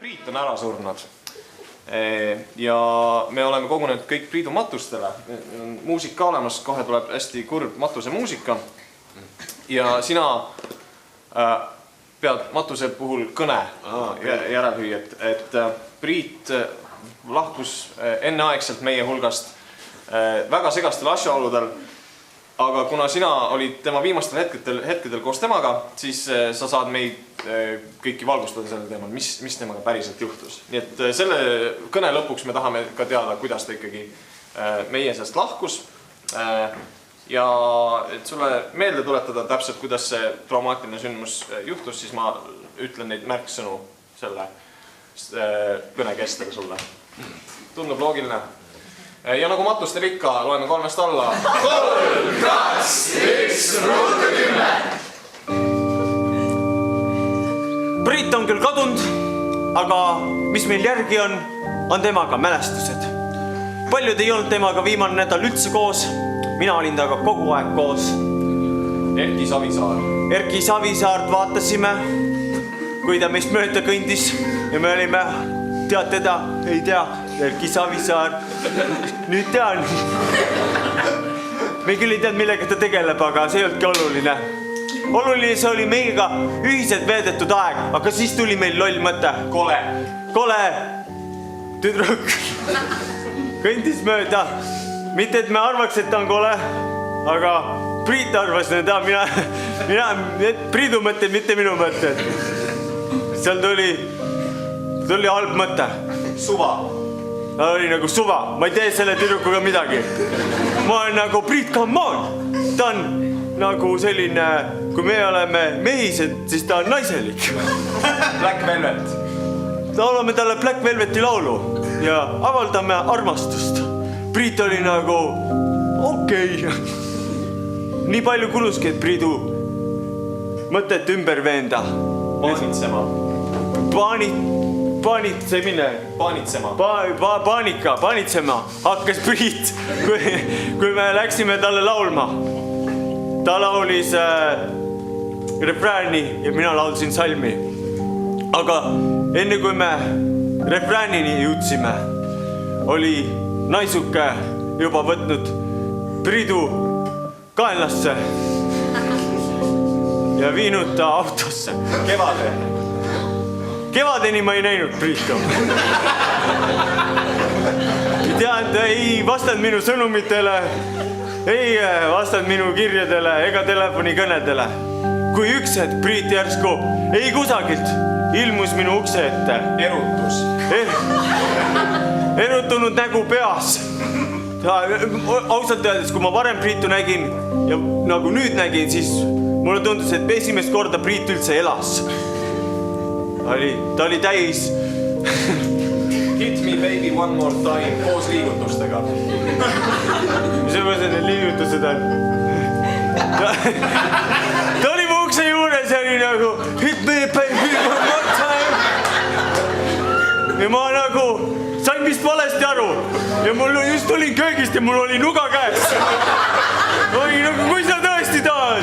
Priit on ära surnud ja me oleme kogunenud kõik Priidu matustele. Meil on muusika olemas, kohe tuleb hästi kurb matuse muusika ja sina pead matuse puhul kõne järelhüüet, et Priit lahkus enneaegselt meie hulgast väga segastel asjaoludel, aga kuna sina olid tema viimastel hetkedel koos temaga, siis sa saad meid kõiki valgustada sellel teemal, mis temaga päriselt juhtus. Nii et selle kõne lõpuks me tahame ka teada, kuidas ta ikkagi meie seast lahkus. Ja et sulle meelde tuletada täpselt, kuidas see traumaatiline sündmus juhtus, siis ma ütlen neid märksõnu selle kõne kestel sulle. Tundub loogiline. Ja nagu matustel ikka, loeme 3-st alla. 3, 2, 1, ruutu 10! Priit on küll kadunud, aga mis meil järgi on temaga mälestused. Paljud ei olnud temaga viimane nädal üldse koos, mina olin temaga kogu aeg koos. Erki Savisaar. Erki Savisaart vaatasime, kui ta meist mööda kõndis ja me olime, tead teda, ei tea, Erki Savisaar, nüüd tean. Me küll ei tead, millega ta tegeleb, aga see ei olnudki oluline. Oluline see oli meiega ühiselt veedetud aeg, aga siis tuli meil loll mõte. Kole tüdruk kõndis mööda. Mitte, et me arvaks, et ta on kole, aga Priit arvas, Priidu mõtted, mitte minu mõtted. Seal tuli halb mõte. Suva. Ta oli nagu suva, ma ei tee selle tüdrukuga midagi. Ma olen nagu Priit, come on! Ta on nagu selline, kui me oleme mehised, siis ta on naiselik. Black Velvet. Laulame talle Black Velveti laulu ja avaldame armastust. Priit oli nagu okei. Nii palju kuluski, et Priidu mõtet ümber veenda. Paanitsema hakkas Priit, kui me läksime talle laulma. Ta laulis refrääni ja mina laulsin salmi. Aga enne kui me refräänini jõudsime, oli naisuke juba võtnud Priidu kaenlasse ja viinud ta autosse. Kevadeni ma ei näinud Priitu. Tead, ei vastanud minu sõnumitele, ei vastanud minu kirjadele ega telefonikõnedele. Kui üks hetk Priit järsku ei kusagilt ilmus minu ukse ette. Erutus. Erutunud nägu peas. Ausalt öeldes, kui ma varem Priitu nägin ja nagu nüüd nägin, siis mulle tundus, et esimest korda Priit üldse elas. Ta oli täis. Hit me baby one more time koos liigutustega. Mis need liigutused on? Ta oli mu ukse juures ja oli nagu hit me baby one more time. Ja ma nagu sain vist valesti aru. Ja mul just tulin köögist ja mul oli nuga käes. Oli nagu, kui sa tõesti tahad.